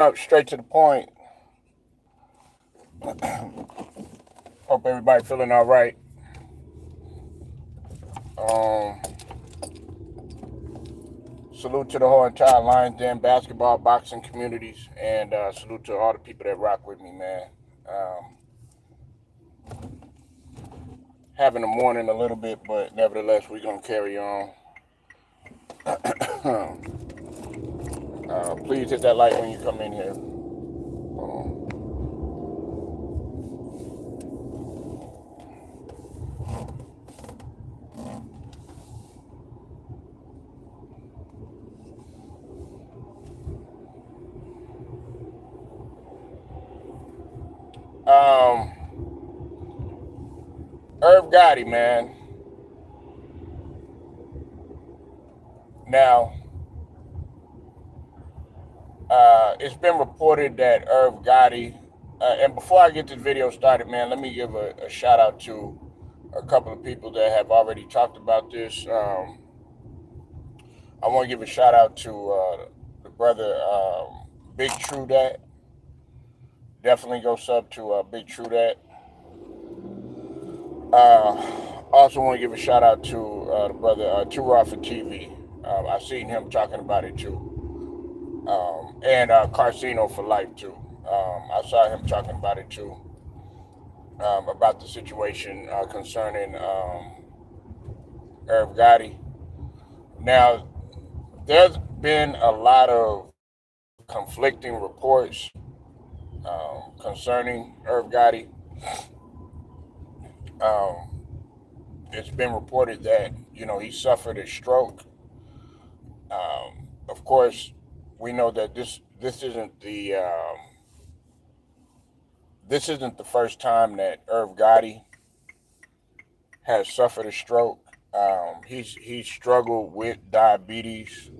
Up straight to the point. Hope everybody feeling all right. Um, Salute to the whole entire Lions Den basketball, boxing communities, and salute to all the people that rock with me, man. Um, Having a morning a little bit, but nevertheless, we're gonna carry on. Please hit that like when you come in here. Um, Irv Gotti, man. Now, it's been reported that Irv Gotti, and before I get this video started, man, let me give a shout out to a couple of people that have already talked about this. I want to give a shout out to the brother Big True Dat. Definitely go sub to Big True Dat. Also want to give a shout out to the brother Too Raw for TV. I seen him talking about it too. And Carcino for Life too. I saw him talking about it too. About the situation concerning Irv Gotti. Now, there's been a lot of conflicting reports concerning Irv Gotti. Um, it's been reported that he suffered a stroke. Of course, we know that this isn't the first time that Irv Gotti has suffered a stroke. He's struggled with diabetes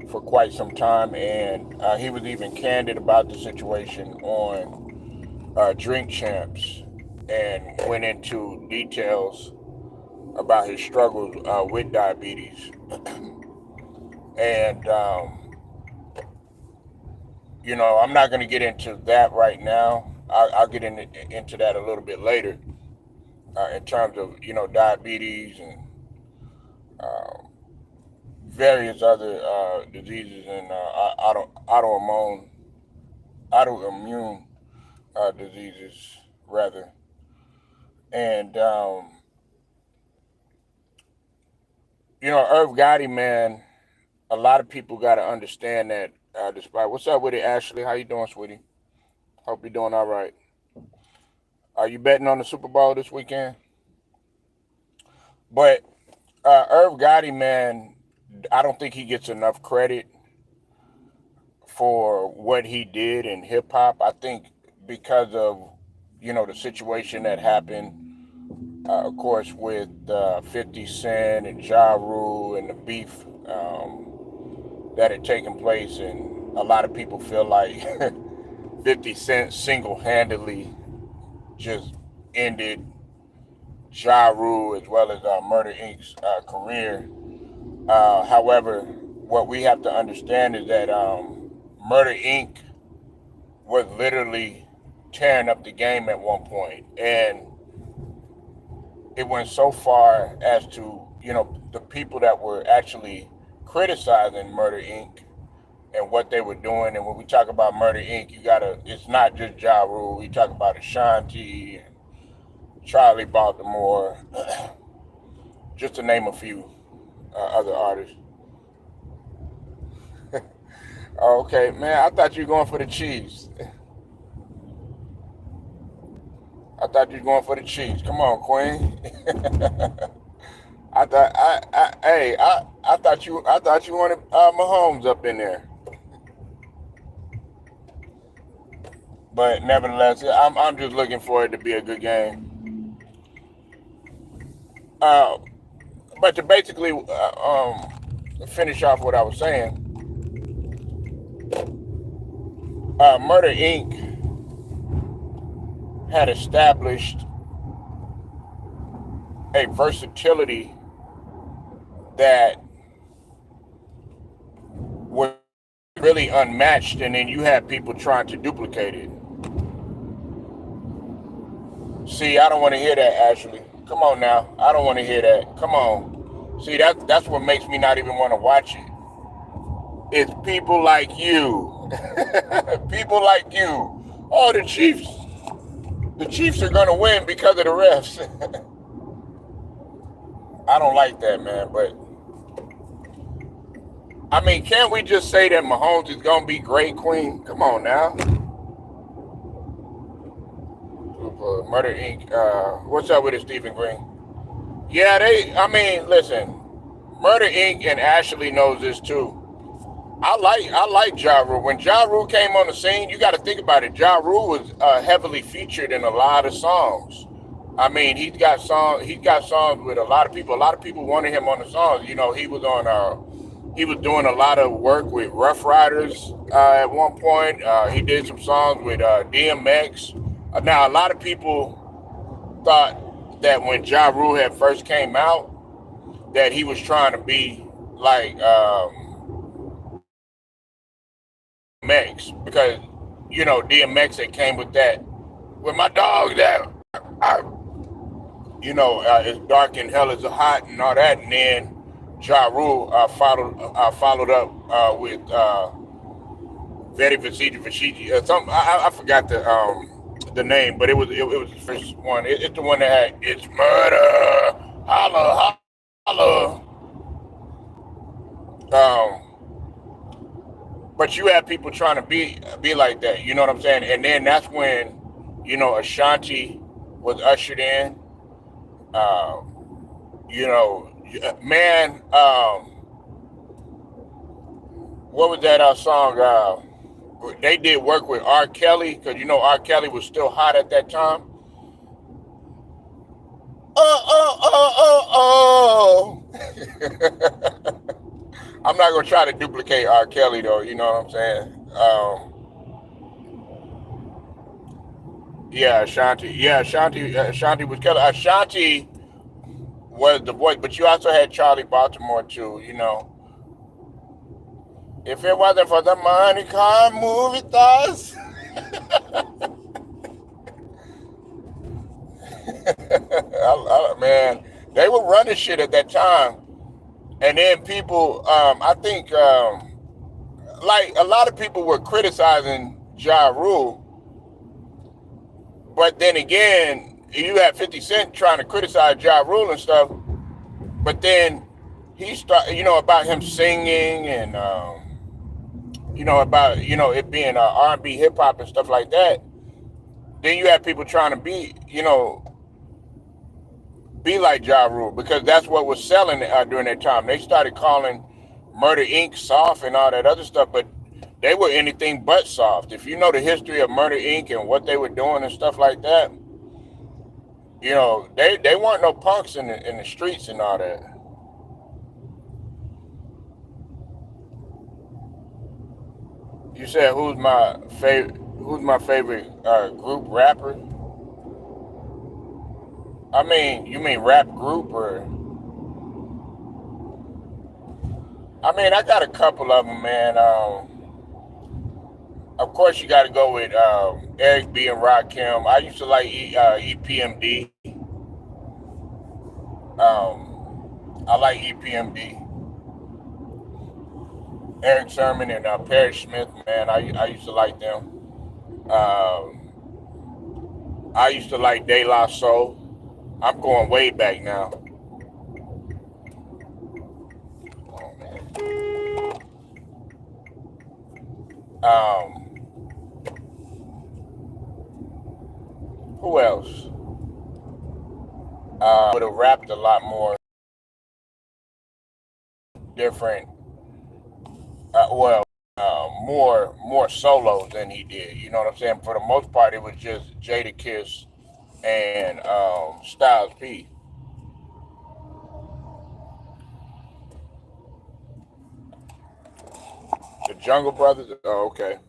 for quite some time, and he was even candid about the situation on Drink Champs and went into details about his struggles with diabetes. And I'm not going to get into that right now. I'll get into that a little bit later in terms of diabetes and uh, various other diseases and autoimmune diseases rather. And Irv Gotti, man, a lot of people got to understand that. Despite what's up with it, Ashley? How you doing, sweetie? Hope you're doing all right. Are you betting on the Super Bowl this weekend? But Irv Gotti, man, I don't think he gets enough credit for what he did in hip hop. I think because of the situation that happened, of course, with 50 Cent and Ja Rule and the beef that had taken place, and a lot of people feel like 50 Cent single-handedly just ended Ja Rule as well as Murder Inc.'s career. However, what we have to understand is that Murder Inc. was literally tearing up the game at one point, and it went so far as to the people that were actually criticizing Murder Inc. and what they were doing. And when we talk about Murder Inc., it's not just Ja Rule. We talk about Ashanti and Charlie Baltimore, just to name a few other artists. Okay, man, I thought you were going for the Chiefs. I thought you were going for the Chiefs. Come on, Queen. I thought you wanted Mahomes up in there. But nevertheless, I'm just looking for it to be a good game. Uh, but to basically finish off what I was saying, Murder Inc. had established a versatility that was really unmatched, and then you have people trying to duplicate it. See, I don't want to hear that, Ashley. Come on now. I don't want to hear that. Come on. See, that's what makes me not even want to watch it. It's people like you. People like you. Oh, the Chiefs. The Chiefs are going to win because of the refs. I don't like that, man. But, I mean, can't we just say that Mahomes is going to be great, Queen? Come on now. Murder Inc. What's up with it, Stephen Green? Yeah, listen, Murder Inc. and Ashley knows this too. I like Ja Rule. When Ja Rule came on the scene, you got to think about it. Ja Rule was heavily featured in a lot of songs. I mean, he's got songs with a lot of people. A lot of people wanted him on the songs. You know, he was doing a lot of work with Rough Riders at one point. He did some songs with DMX. Now, a lot of people thought that when Ja Rule had first came out, that he was trying to be like DMX, because DMX that came with that, with my dog that it's dark and hell is hot and all that, and then Ja Rule followed up with Very Vasiji. I forgot the name, but it was the first one. It's the one that had "It's Murder, Holla Holla." But you have people trying to be like that. You know what I'm saying? And then that's when Ashanti was ushered in. Man, what was that song? They did work with R. Kelly, because R. Kelly was still hot at that time. I'm not gonna try to duplicate R. Kelly though. You know what I'm saying? Ashanti was Kelly. Ashanti was the voice, but you also had Charlie Baltimore too. If it wasn't for the money, car movie stars. Man, they were running shit at that time, and then people, I think, like a lot of people were criticizing Ja Rule, but then again, you had 50 Cent trying to criticize Ja Rule and stuff, but then he started, about him singing and, about, it being R&B hip hop and stuff like that. Then you have people trying to be like Ja Rule, because that's what was selling during that time. They started calling Murder Inc. soft and all that other stuff, but they were anything but soft. If you know the history of Murder Inc. and what they were doing and stuff like that, they weren't no punks in the streets and all that. You said who's my favorite group rapper? I mean, you mean rap group, or? I mean, I got a couple of them, man. Of course, you got to go with Eric B. and Rakim. I used to like EPMD. I like EPMD. Eric Sermon and Perry Smith, man. I used to like them. I used to like De La Soul. I'm going way back now. Who else? Would have rapped a lot more different. More solos than he did. You know what I'm saying? For the most part, it was just Jadakiss and Styles P. The Jungle Brothers. Oh, okay.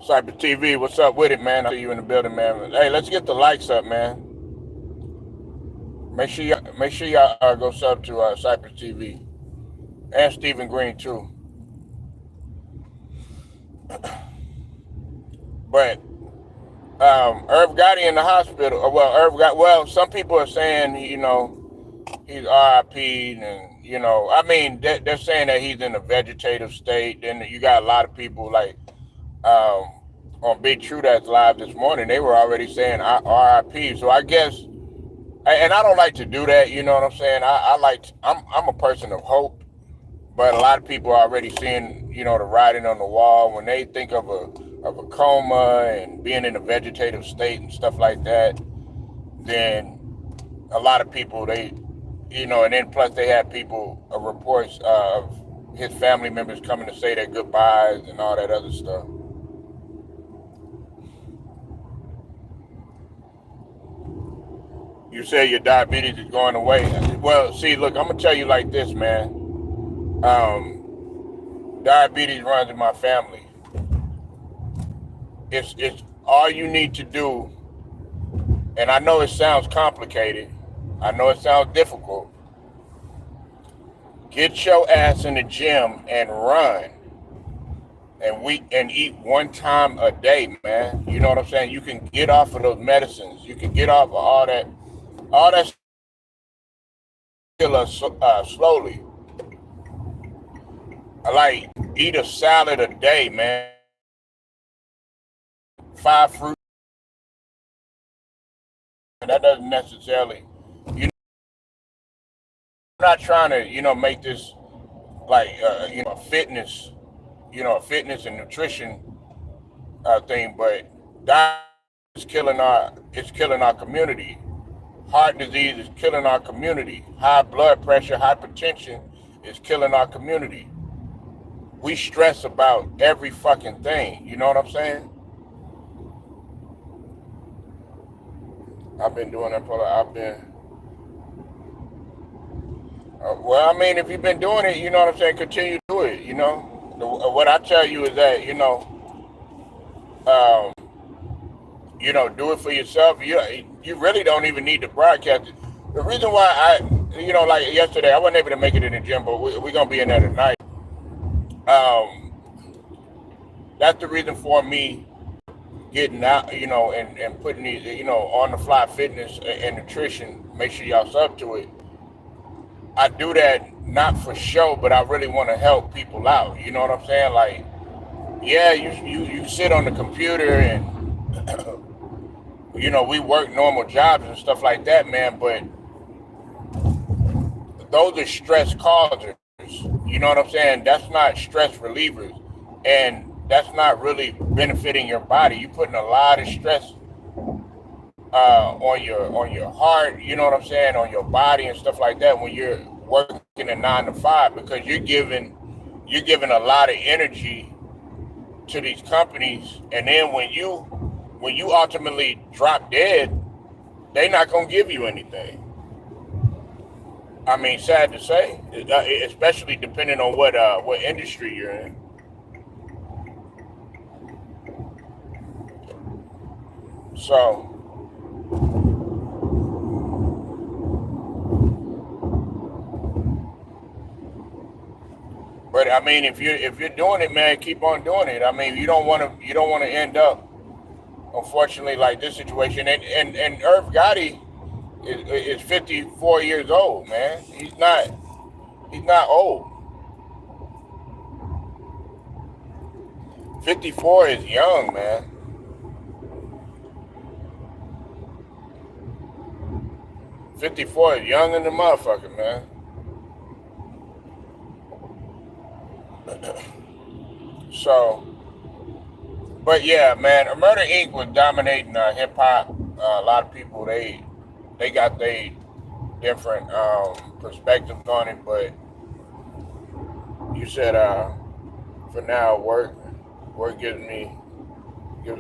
Cyber TV, what's up with it, man? I see you in the building, man. Hey, let's get the likes up, man. Make sure y'all go sub to Cyber TV and Stephen Green too. But Irv Gotti in the hospital. Well, Irv got. Well, some people are saying he's RIP, and I mean they're saying that he's in a vegetative state. Then you got a lot of people like um, on Big True that's live this morning. They were already saying RIP. So I guess, and I don't like to do that. You know what I'm saying? I'm a person of hope. But a lot of people are already seeing, the writing on the wall when they think of a coma and being in a vegetative state and stuff like that. Then a lot of people and then plus they had people reports of his family members coming to say their goodbyes and all that other stuff. You say your diabetes is going away. Well, see, look, I'm gonna tell you like this, man. Diabetes runs in my family. It's all you need to do, and I know it sounds complicated. I know it sounds difficult. Get your ass in the gym and run, and eat one time a day, man. You know what I'm saying? You can get off of those medicines. You can get off of all that. All that kill us slowly. Like eat a salad a day, man. 5 fruits. And that doesn't necessarily, I'm not trying to, make this like, a fitness and nutrition thing, but diet is killing our community. Heart disease is killing our community. High blood pressure, hypertension is killing our community. We stress about every fucking thing. You know what I'm saying? I've been doing that well, I mean, if you've been doing it, you know what I'm saying, continue to do it, What I tell you is that, um, do it for yourself. You really don't even need to broadcast it. The reason why like yesterday, I wasn't able to make it in the gym, but we're going to be in there tonight. That's the reason for me getting out, and putting these, on the fly fitness and nutrition. Make sure y'all sub to it. I do that not for show, but I really want to help people out. You know what I'm saying? Like, yeah, you sit on the computer and we work normal jobs and stuff like that, man. But those are stress causers. You know what I'm saying? That's not stress relievers, and that's not really benefiting your body. You're putting a lot of stress on your heart. You know what I'm saying? On your body and stuff like that when you're working a 9 to 5, because you're giving a lot of energy to these companies, and then when you ultimately drop dead, they're not gonna give you anything. I mean, sad to say, especially depending on what industry you're in. So, but I mean, if you're doing it, man, keep on doing it. I mean, you don't want to end up, unfortunately, like this situation. And Irv Gotti is 54 years old, man. He's not old. 54 is young, man. 54 is young in the motherfucker, man. So, but yeah, man, Murder Inc. was dominating hip hop. A lot of people they got their different perspectives on it, but you said for now work gives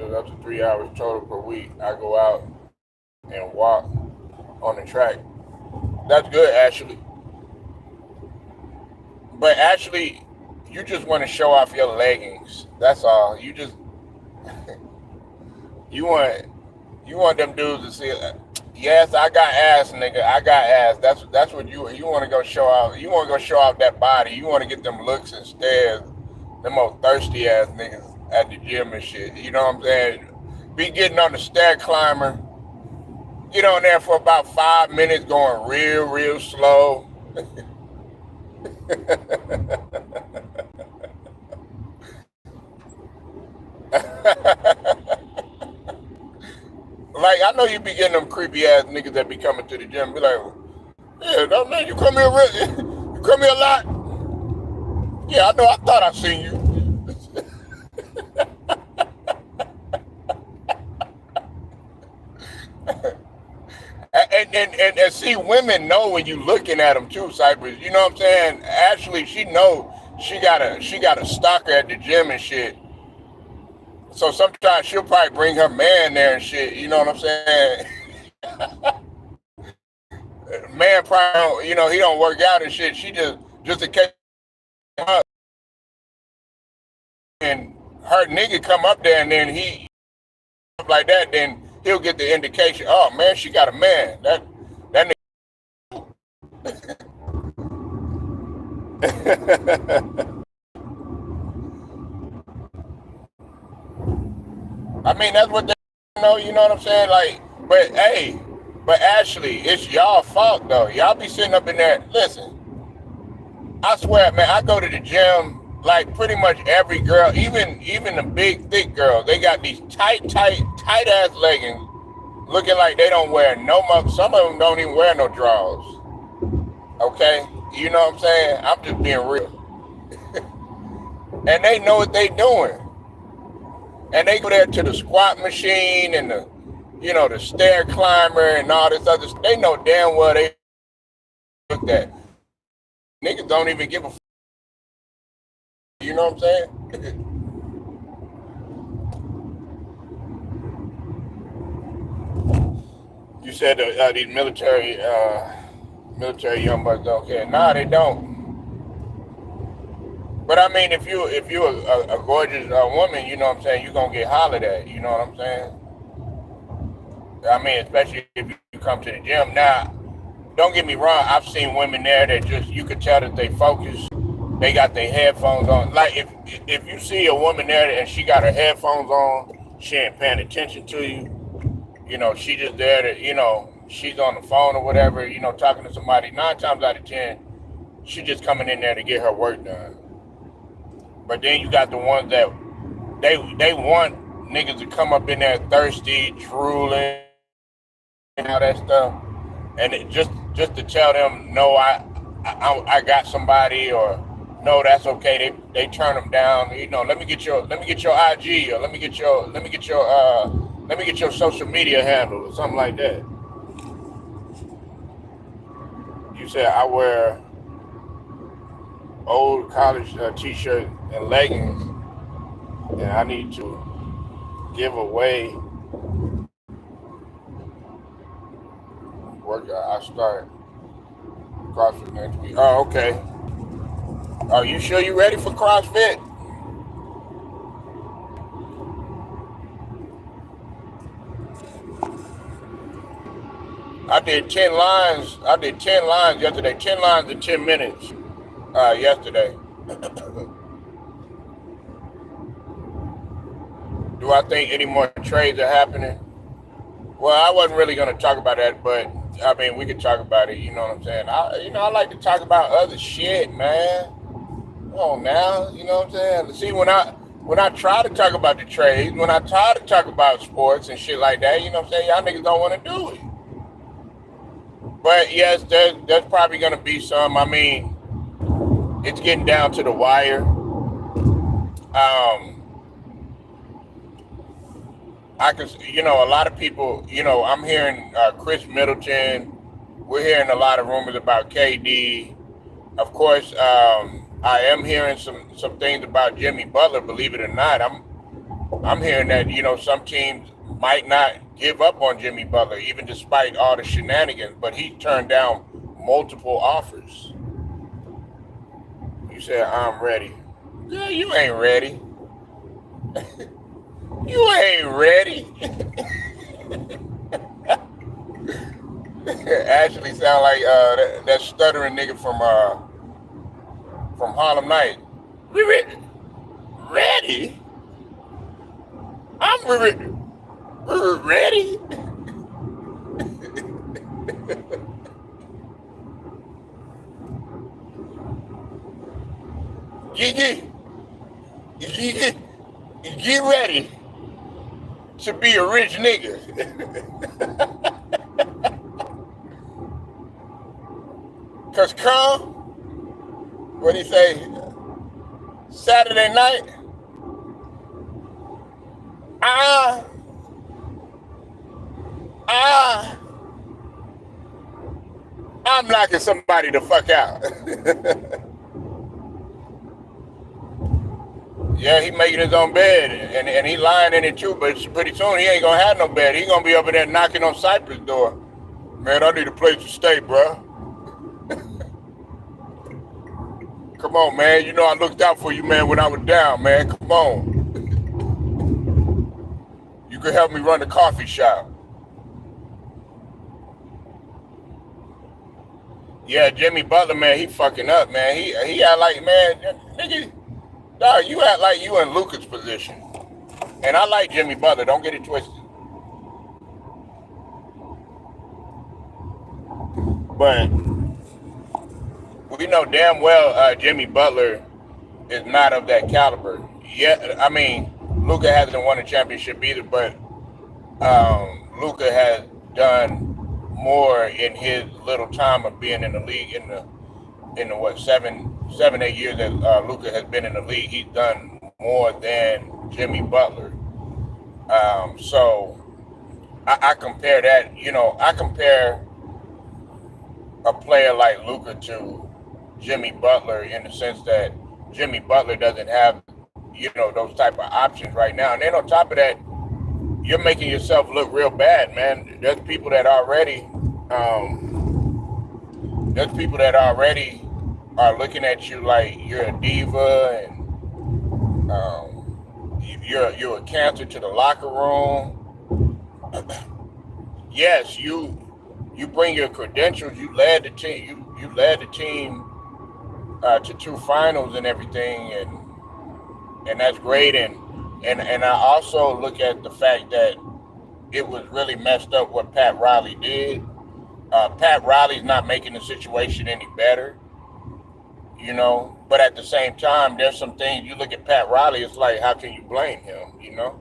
us up to 3 hours total per week. I go out and walk on the track. That's good, actually. But actually, you just want to show off your leggings. That's all. You want them dudes to see. Yes, I got ass, nigga. I got ass. That's what you want to go show off. You want to go show off that body. You want to get them looks and stares. Them old thirsty ass niggas. at the gym and shit. You know what I'm saying? Be getting on the stair climber. Get on there for about 5 minutes, going real slow. Like, I know you be getting them creepy ass niggas that be coming to the gym. Be like, yeah, no, man, you come here, you come here a lot. Yeah, I know. I thought I seen you. And see, women know when you looking at them too, Cypress. You know what I'm saying? Actually, she know she got a stalker at the gym and shit. So sometimes she'll probably bring her man there and shit. You know what I'm saying? Man probably don't, he don't work out and shit. She just in case and her nigga come up there and then he like that, then he'll get the indication. Oh man, she got a man. That nigga. I mean, that's what they know. You know what I'm saying? Like, but Ashley, it's y'all fault though. Y'all be sitting up in there. Listen, I swear, man, I go to the gym. Like pretty much every girl, even the big thick girls, they got these tight ass leggings, looking like they don't wear no much. Some of them don't even wear no drawers. Okay, you know what I'm saying? I'm just being real. And they know what they doing. And they go there to the squat machine and the stair climber and all this other stuff. They know damn well they look at. Niggas don't even give a f. You know what I'm saying? You said these military young bucks don't care. Nah, they don't. But I mean, if you're a gorgeous woman, you know what I'm saying, you're gonna get hollered at. You know what I'm saying? I mean, especially if you come to the gym. Now, don't get me wrong. I've seen women there that just you could tell that they focus. They got their headphones on. Like if you see a woman there and she got her headphones on, she ain't paying attention to you. She just there to, she's on the phone or whatever, talking to somebody. 9 times out of 10, she just coming in there to get her work done. But then you got the ones that they want niggas to come up in there thirsty, drooling, and all that stuff, and just to tell them no, I got somebody, or no, that's okay. They turn them down. Let me get your IG, or let me get your social media handle, or something like that. You said I wear old college t-shirt and leggings, and I need to give away workout. I start CrossFit next week. Oh, okay. Are you sure you ready for CrossFit? I did 10 lines yesterday. 10 lines in 10 minutes yesterday. Do I think any more trades are happening? Well, I wasn't really going to talk about that, but I mean, we could talk about it. You know what I'm saying? I like to talk about other shit, man. Come on now, you know what I'm saying? See, when I try to talk about the trades, when I try to talk about sports and shit like that, you know what I'm saying? Y'all niggas don't want to do it. But yes, there's probably going to be some. I mean, it's getting down to the wire. I can, a lot of people, I'm hearing Chris Middleton. We're hearing a lot of rumors about KD. Of course, I am hearing some things about Jimmy Butler. Believe it or not, I'm hearing that some teams might not give up on Jimmy Butler, even despite all the shenanigans. But he turned down multiple offers. You said I'm ready. Yeah, you ain't ready. You ain't ready. Actually sound like that stuttering nigga from Harlem Night. We ready? Ready? We're, we're ready. Get, get, get ready to be a rich nigga. Cause come, what do you say, Saturday night, I, I, I'm knocking somebody the fuck out. Yeah, he making his own bed, and he lying in it too, but pretty soon he ain't gonna have no bed. He gonna be over there knocking on Cypress' door. Man, I need a place to stay, bro. Come on, man. You know I looked out for you, man, when I was down, man. Come on. You could help me run the coffee shop. Yeah, Jimmy Butler, man, he fucking up, man. He act like, man, nigga, dog, you act like you in Luka'S position. And I like Jimmy Butler, don't get it twisted. But we know damn well Jimmy Butler is not of that caliber. Yeah, I mean, Luka hasn't won a championship either, but Luka has done more in his little time of being in the league in the what 7-8 years that Luka has been in the league. He's done more than Jimmy Butler. So I compare that. You know, I compare a player like Luka to Jimmy Butler in the sense that Jimmy Butler doesn't have, you know, those type of options right now. And then on top of that, you're making yourself look real bad, man. There's people that already are looking at you like you're a diva and you're a cancer to the locker room. Yes, you bring your credentials. You led the team. You led the team to 2 finals and everything, and that's great. And I also look at the fact that it was really messed up what Pat Riley did. Pat Riley's not making the situation any better, you know. But at the same time, there's some things you look at Pat Riley. It's like, how can you blame him, you know?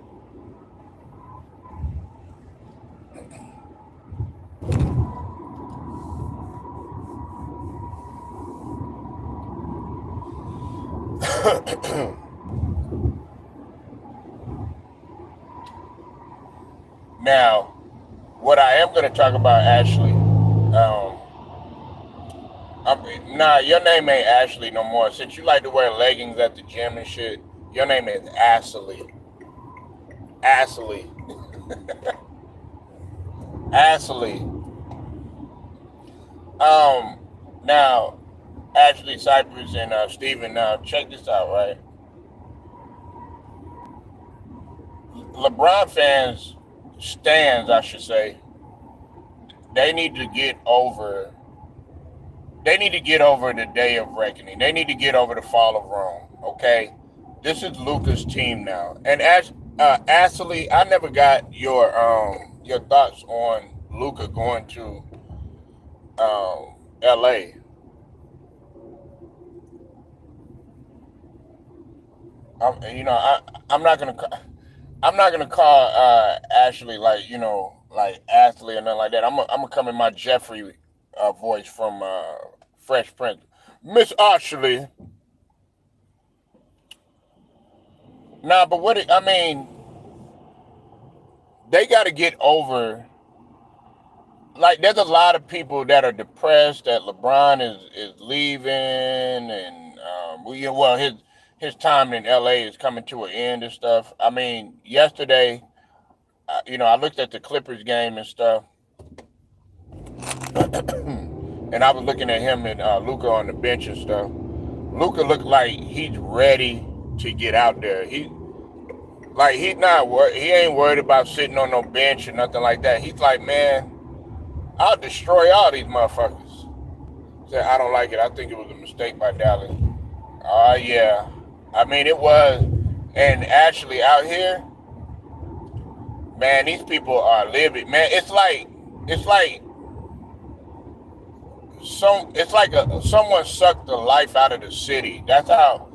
Now, what I am going to talk about, Ashley. Nah, your name ain't Ashley no more. Since you like to wear leggings at the gym and shit, your name is Ashley. Ashley. Ashley. Now, Ashley, Cypress, and Steven, now check this out, right? LeBron fans, stands, I should say, they need to get over. They need to get over the day of reckoning. They need to get over the fall of Rome. Okay, this is Luka's team now. And Ashley, I never got your thoughts on Luka going to L.A. I'm not gonna call Ashley like, you know, like Ashley or nothing like that. I'm gonna come in my Jeffrey voice from Fresh Prince, Miss Ashley. Nah, but I mean, they got to get over. Like, there's a lot of people that are depressed that LeBron is leaving, and well, his time in LA is coming to an end and stuff. I mean, yesterday, you know, I looked at the Clippers game and stuff, and I was looking at him and Luka on the bench and stuff. Luka looked like he's ready to get out there. He's not worried. He ain't worried about sitting on no bench or nothing like that. He's like, man, I'll destroy all these motherfuckers. Said, I don't like it. I think it was a mistake by Dallas. Yeah. I mean, it was. And actually, out here, Man, these people are living. Man, it's like someone sucked the life out of the city. That's how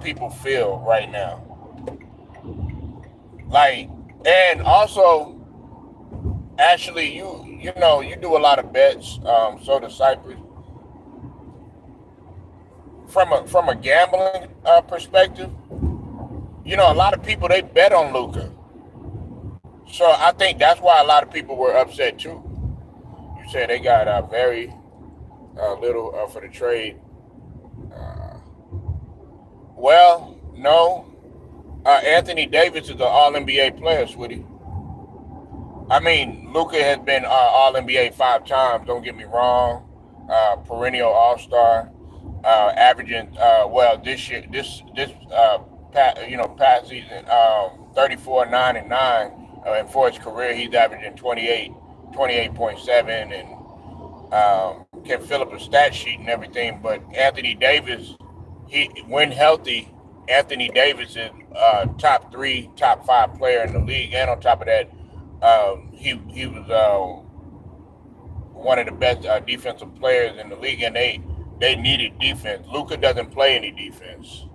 people feel right now. Like, and also, actually, you do a lot of bets. So does Cypress. From a gambling perspective, a lot of people they bet on Luca. So I think that's why a lot of people were upset too. You said they got very little for the trade. Uh, well, no. Anthony Davis is an All NBA player, sweetie. I mean, Luca has been All NBA 5 times. Don't get me wrong. Perennial All Star, averaging this year, past season, 34, 9 and 9, and for his career, he's averaging 28.7, and can fill up a stat sheet and everything. But Anthony Davis, when healthy, Anthony Davis is top 3, top 5 player in the league, and on top of that, he was one of the best defensive players in the league, and they needed defense. Luka doesn't play any defense.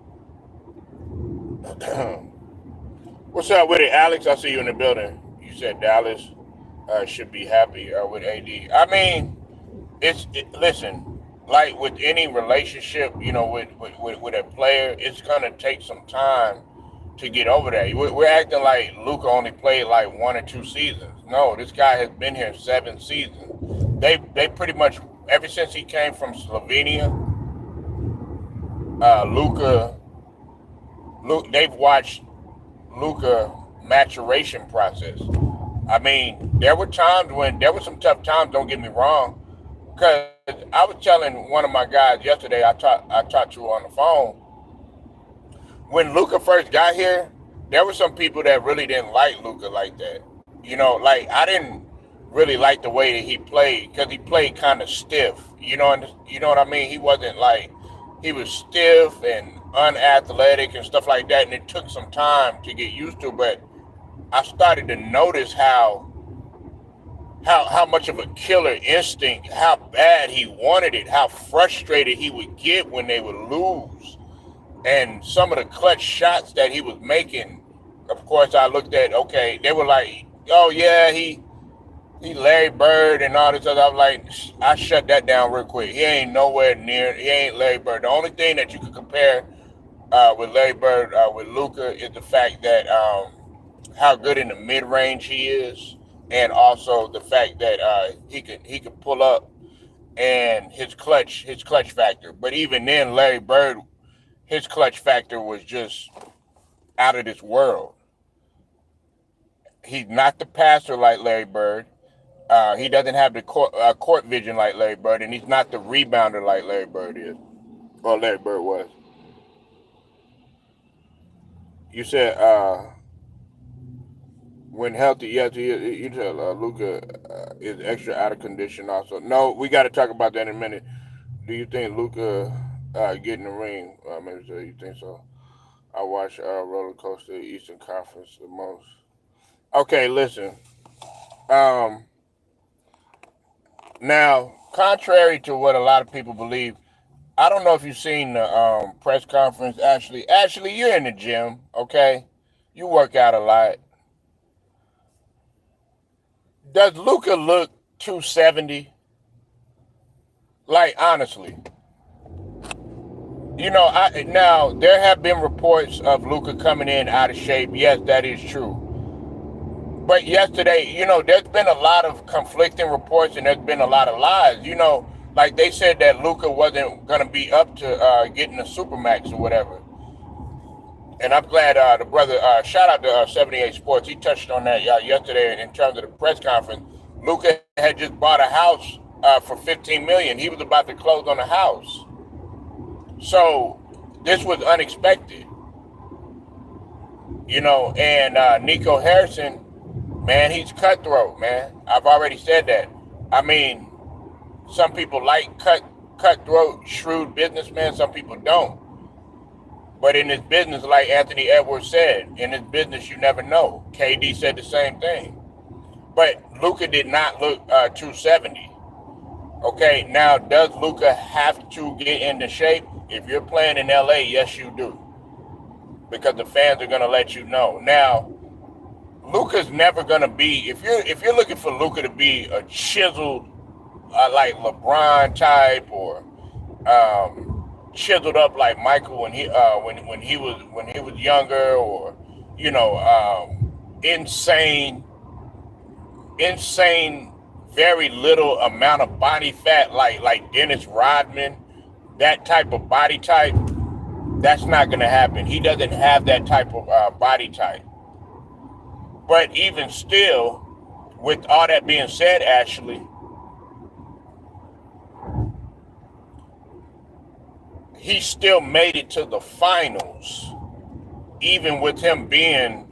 What's up with it, Alex? I see you in the building. You said Dallas should be happy with AD. I mean, listen, like with any relationship, with a player, it's gonna take some time to get over that. We're acting like Luka only played like 1 or 2 seasons. No, this guy has been here 7 seasons. They pretty much ever since he came from Slovenia, they've watched Luka maturation process. I mean, there were some tough times. Don't get me wrong, because I was telling one of my guys yesterday. I talked to on the phone. When Luka first got here, there were some people that really didn't like Luka like that. Like I didn't really like the way that he played because he played kind of stiff. You know what I mean? He wasn't like he was stiff and unathletic and stuff like that, and it took some time to get used to. But I started to notice how much of a killer instinct, how bad he wanted it, how frustrated he would get when they would lose, and some of the clutch shots that he was making. Of course, I looked at, okay, they were like, oh yeah, he Larry Bird and all this other. I was like, I shut that down real quick. He ain't Larry Bird. The only thing that you could compare with Larry Bird with Luka is the fact that how good in the mid range he is, and also the fact that he could pull up, and his clutch factor. But even then, Larry Bird, his clutch factor was just out of this world. He's not the passer like Larry Bird. He doesn't have the court vision like Larry Bird, and he's not the rebounder like Larry Bird is, or Larry Bird was. You said when healthy, yes, you tell Luka is extra out of condition also. No, we got to talk about that in a minute. Do you think Luka get in the ring? Maybe so. You think so? I watch roller coaster Eastern Conference the most. Okay, listen. Um, Now, contrary to what a lot of people believe, I don't know if you've seen the press conference. Ashley, you're in the gym, okay? You work out a lot. Does Luka look 270? Like, honestly. Now there have been reports of Luka coming in out of shape. Yes, that is true. But yesterday, there's been a lot of conflicting reports, and there's been a lot of lies. Like they said that Luka wasn't going to be up to getting a Supermax or whatever. And I'm glad the brother, shout out to 78 Sports, he touched on that yesterday in terms of the press conference. Luka had just bought a house for $15 million. He was about to close on a house. So this was unexpected. And Nico Harrison, man, he's cutthroat, man. I've already said that. I mean, some people like cutthroat, shrewd businessmen. Some people don't. But in this business, like Anthony Edwards said, in this business, you never know. KD said the same thing. But Luka did not look 270. Okay, now does Luka have to get into shape? If you're playing in LA, yes, you do. Because the fans are going to let you know. Now, Luka's never going to be, if you're looking for Luka to be a chiseled, like LeBron type, or chiseled up like Michael when he was younger, or insane, very little amount of body fat like Dennis Rodman, that type of body type, that's not going to happen. He doesn't have that type of body type. But even still, with all that being said, Ashley, he still made it to the finals, even with him being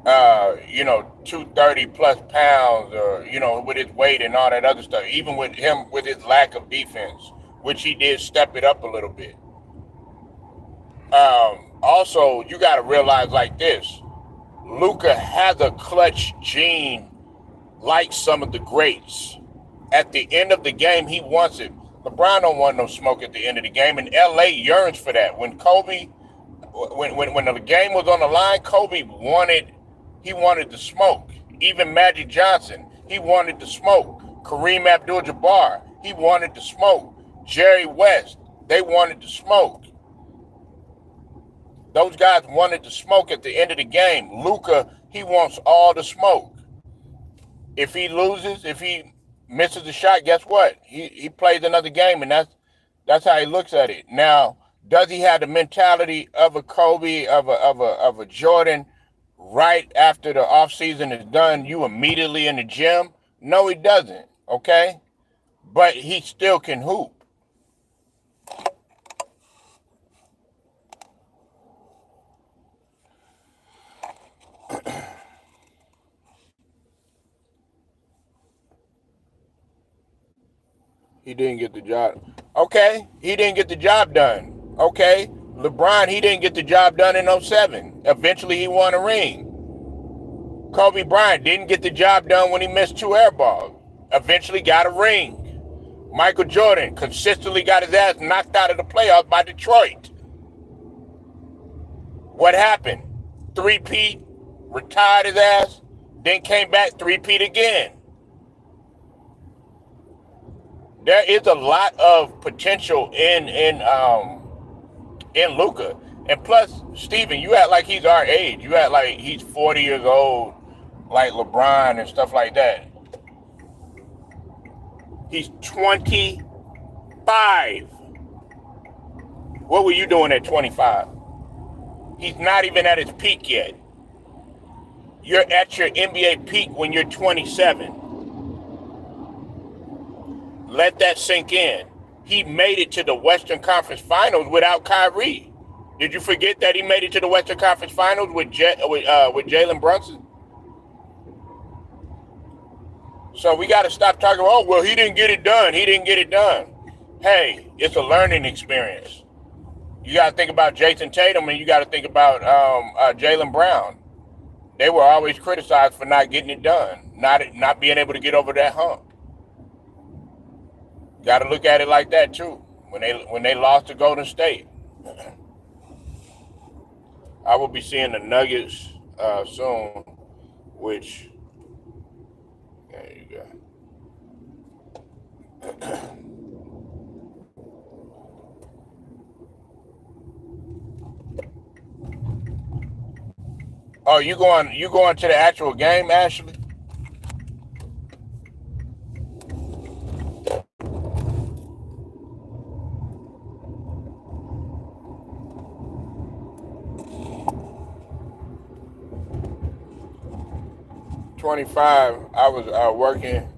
230 plus pounds, or with his weight and all that other stuff, even with him with his lack of defense, which he did step it up a little bit. Also, you got to realize like this: Luka has a clutch gene like some of the greats. At the end of the game, he wants it. LeBron don't want no smoke at the end of the game, and LA yearns for that. When Kobe, when the game was on the line, Kobe wanted the smoke. Even Magic Johnson, he wanted the smoke. Kareem Abdul-Jabbar, he wanted the smoke. Jerry West, they wanted the smoke. Those guys wanted the smoke at the end of the game. Luka, he wants all the smoke. If he loses, if he misses a shot, guess what? He plays another game, and that's how he looks at it. Now, does he have the mentality of a Kobe, of a Jordan? Right after the offseason is done, you immediately in the gym? No, he doesn't, okay? But he still can hoop. He didn't get the job. Okay, he didn't get the job done. Okay, LeBron, he didn't get the job done in 07. Eventually, he won a ring. Kobe Bryant didn't get the job done when he missed 2 air balls. Eventually got a ring. Michael Jordan consistently got his ass knocked out of the playoffs by Detroit. What happened? 3-peat, retired his ass, then came back, 3-peat again. There is a lot of potential in Luka. And plus, Steven, you act like he's our age. You act like he's 40 years old, like LeBron and stuff like that. He's 25. What were you doing at 25? He's not even at his peak yet. You're at your NBA peak when you're 27. Let that sink in. He made it to the Western Conference Finals without Kyrie. Did you forget that he made it to the Western Conference Finals with Jalen Brunson? So we got to stop talking about, oh, well, he didn't get it done. He didn't get it done. Hey, it's a learning experience. You got to think about Jason Tatum, and you got to think about Jaylen Brown. They were always criticized for not getting it done, not being able to get over that hump. Got to look at it like that too. When they lost to Golden State, I will be seeing the Nuggets soon. Which there you go. Oh, you going to the actual game, Ashley? I was working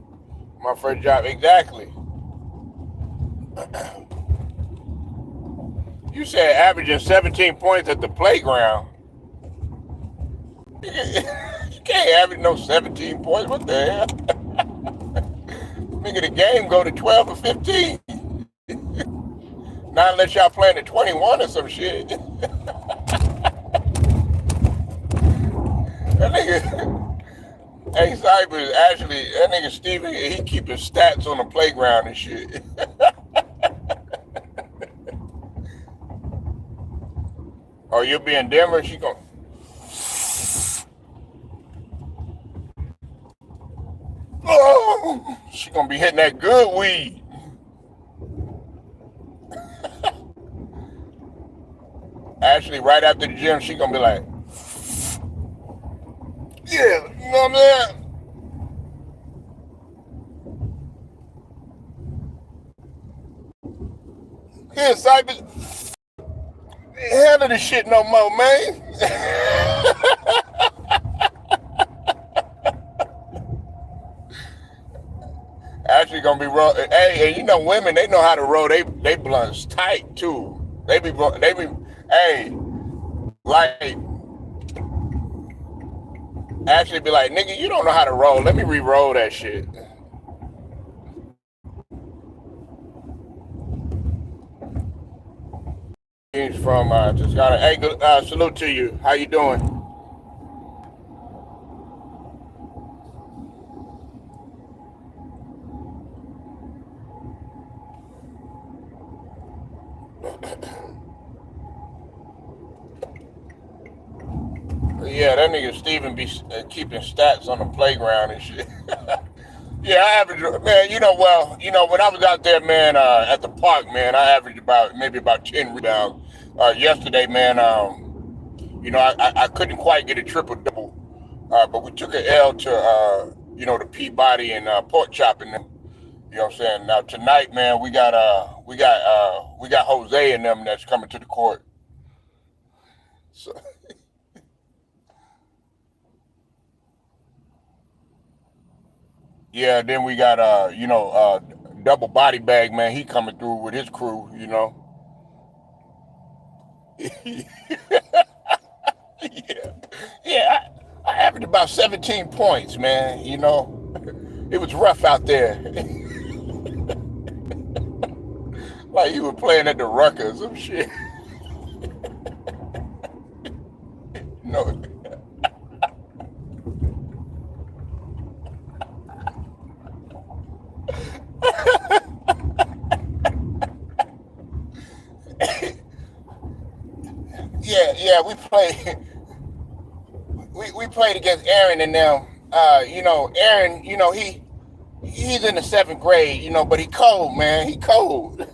my first job. Exactly. You said averaging 17 points at the playground. You can't average no 17 points. What the hell? Nigga, the game go to 12 or 15. Now Not unless y'all playing at 21 or some shit. That nigga, hey, Cyber actually, that nigga Steven, he keeping stats on the playground and shit. Oh, you'll be in Denver? She gonna be hitting that good weed. Actually, right after the gym, she gonna be like, yeah, you know what I'm saying? Here, Cyber, handle this shit no more, man. Actually gonna be roll. Hey, and you know women, they know how to roll. They blunts tight too. They be. Hey, like actually be like, nigga, you don't know how to roll. Let me re-roll that shit. He's from Toscana. Hey, good, salute to you. How you doing? Yeah, that nigga Steven be keeping stats on the playground and shit. Yeah, I average, man. When I was out there, man, at the park, man, I averaged about 10 rebounds. Yesterday, man, I couldn't quite get a triple double, but we took an L to the Peabody and Pork Chop and them. You know what I'm saying? Now tonight, man, we got Jose and them that's coming to the court. So, yeah, then we got double body bag, man. He coming through with his crew. Yeah, yeah. I averaged about 17 points, man. It was rough out there. Like you were playing at the Rucker or some shit. No. Yeah, yeah. We played against Aaron and them. Aaron. He's in the seventh grade. But he cold, man. He cold.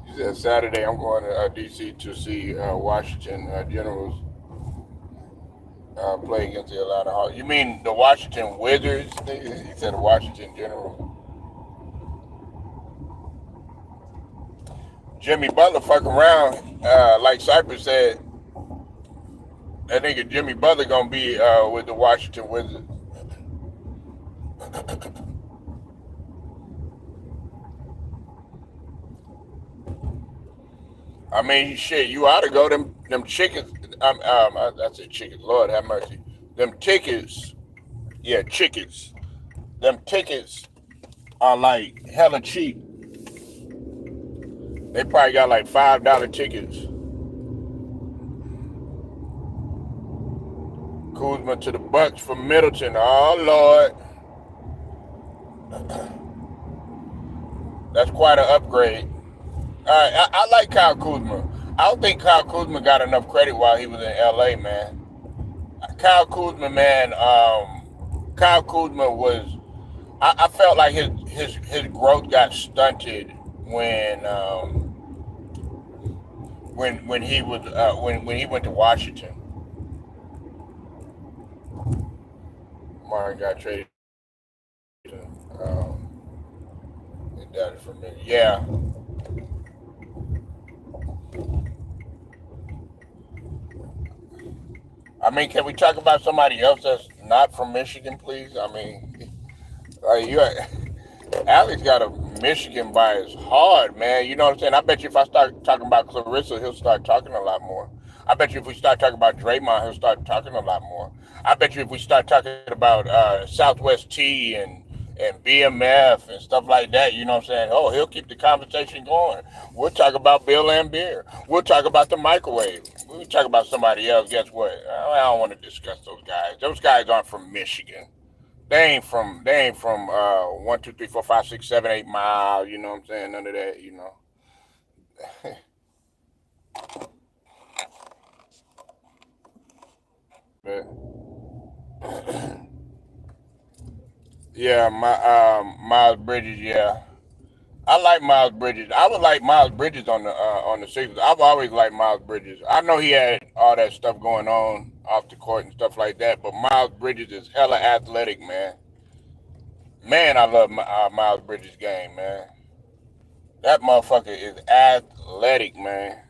He said Saturday I'm going to D.C. to see Washington Generals play against the Atlanta Hawks. You mean the Washington Wizards? He said the Washington Generals. Jimmy Butler fuck around, like Cypress said. That nigga Jimmy Butler gonna be with the Washington Wizards. I mean, shit, you ought to go. Them chickens. I said chickens. Lord have mercy. Them tickets. Yeah, chickens. Them tickets are like hella cheap. They probably got like $5 tickets. Kuzma to the Bucks from Middleton. Oh Lord, that's quite an upgrade. I like Kyle Kuzma. I don't think Kyle Kuzma got enough credit while he was in LA, man. Kyle Kuzma, man. Kyle Kuzma was. I felt like his growth got stunted when he was when he went to Washington. Martin got traded. Um, that is for me. Yeah. I mean, can we talk about somebody else that's not from Michigan, please? I mean, you, Alex got a Michigan bias hard, man. You know what I'm saying? I bet you if I start talking about Clarissa, he'll start talking a lot more. I bet you if we start talking about Draymond, he'll start talking a lot more. I bet you if we start talking about Southwest T and BMF and stuff like that, you know what I'm saying? Oh, he'll keep the conversation going. We'll talk about Bill Lambier. We'll talk about the microwave. We'll talk about somebody else. Guess what? I don't want to discuss those guys. Those guys aren't from Michigan. They ain't from 1, 2, 3, 4, 5, 6, 7, 8 miles. You know what I'm saying? None of that. You know. But yeah, Miles Bridges. Yeah, I like Miles Bridges. I would like Miles Bridges on the Sixers. I've always liked Miles Bridges. I know he had all that stuff going on off the court and stuff like that, but Miles Bridges is hella athletic, man. Man, I love Miles Bridges' game, man. That motherfucker is athletic, man.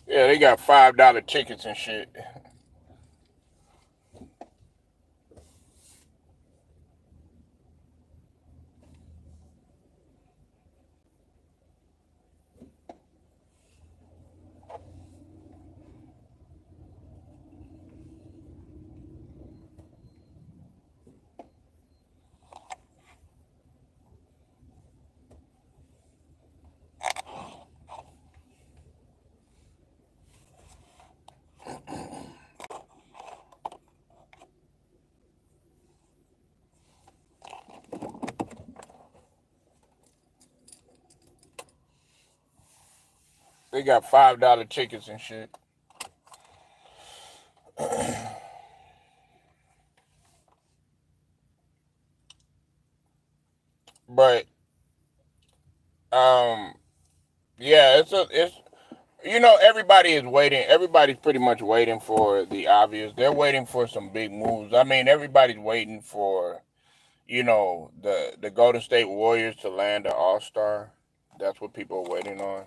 Yeah, they got $5 tickets and shit. They got $5 tickets and shit. But um, yeah, it's everybody is waiting. Everybody's pretty much waiting for the obvious. They're waiting for some big moves. I mean, everybody's waiting for the Golden State Warriors to land an All Star. That's what people are waiting on.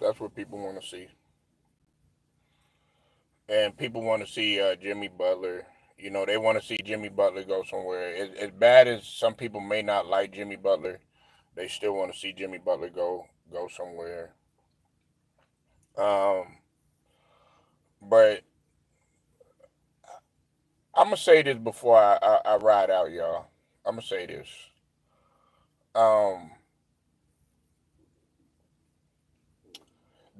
That's what people want to see, and people want to see Jimmy Butler. They want to see Jimmy Butler go somewhere. As bad as some people may not like Jimmy Butler, they still want to see Jimmy Butler go somewhere. Um, but I'm gonna say this before I ride out, y'all. I'm gonna say this. Um,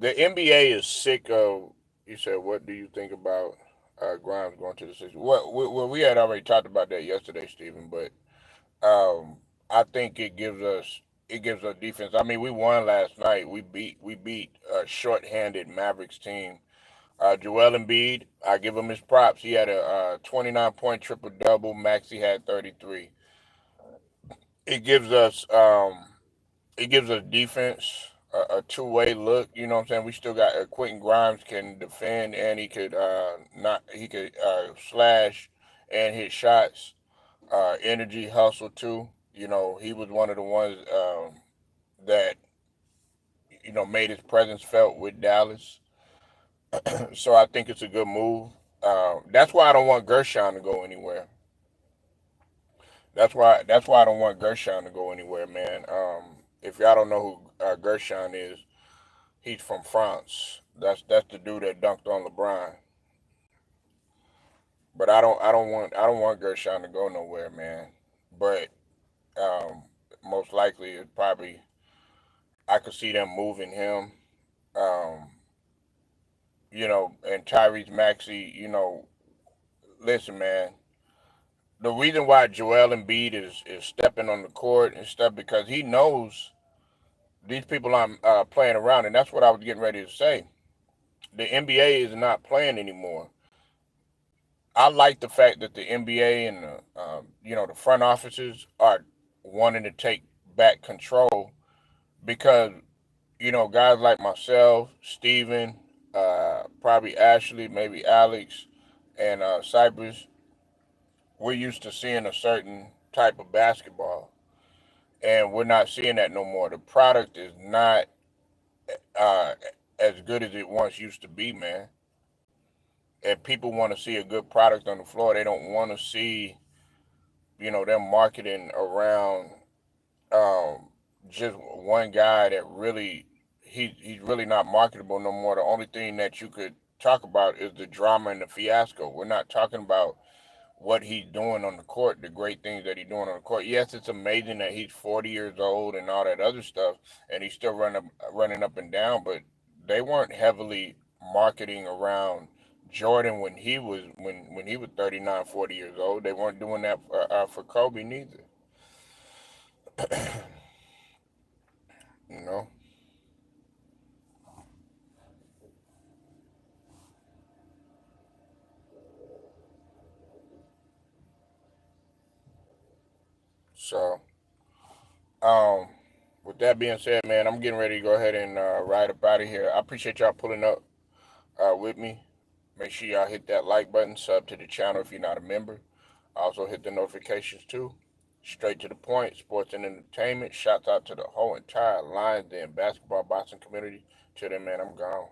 the NBA is sick of. You said, what do you think about Grimes going to the Sixers? Well, we had already talked about that yesterday, Stephen. But I think it gives us defense. I mean, we won last night. We beat a short-handed Mavericks team. Joel Embiid, I give him his props. He had a 29-point triple double. Maxi had 33. It gives us defense, a two-way look. You know what I'm saying? We still got Quentin Grimes can defend, and he could not he could slash and hit shots. Energy, hustle too. He was one of the ones that made his presence felt with Dallas. So I think it's a good move. That's why I don't want Gershon to go anywhere. That's why I don't want Gershon to go anywhere, man. If y'all don't know who Gershon is, he's from France. That's the dude that dunked on LeBron. But I don't want Gershon to go nowhere, man. But um, most likely it probably I could see them moving him. Um, and Tyrese Maxey. Listen, man. The reason why Joel Embiid is stepping on the court and stuff because he knows these people aren't playing around, and that's what I was getting ready to say. The NBA is not playing anymore. I like the fact that the NBA and the front offices are wanting to take back control because guys like myself, Steven, probably Ashley, maybe Alex, and Cypress, we're used to seeing a certain type of basketball, and we're not seeing that no more. The product is not uh, as good as it once used to be, man. And people want to see a good product on the floor. They don't want to see them marketing around um, just one guy that really he's really not marketable no more. The only thing that you could talk about is the drama and the fiasco. We're not talking about what he's doing on the court, the great things that he's doing on the court. Yes, it's amazing that he's 40 years old and all that other stuff, and he's still running up and down. But they weren't heavily marketing around Jordan when he was 39, 40 years old. They weren't doing that for Kobe neither. You know. So, um, with that being said, man, I'm getting ready to go ahead and ride up out of here. I appreciate y'all pulling up with me. Make sure y'all hit that like button, sub to the channel if you're not a member. Also hit the notifications too. Straight to the point, sports and entertainment. Shouts out to the whole entire Lions Den basketball boxing community. Till then, man, I'm gone.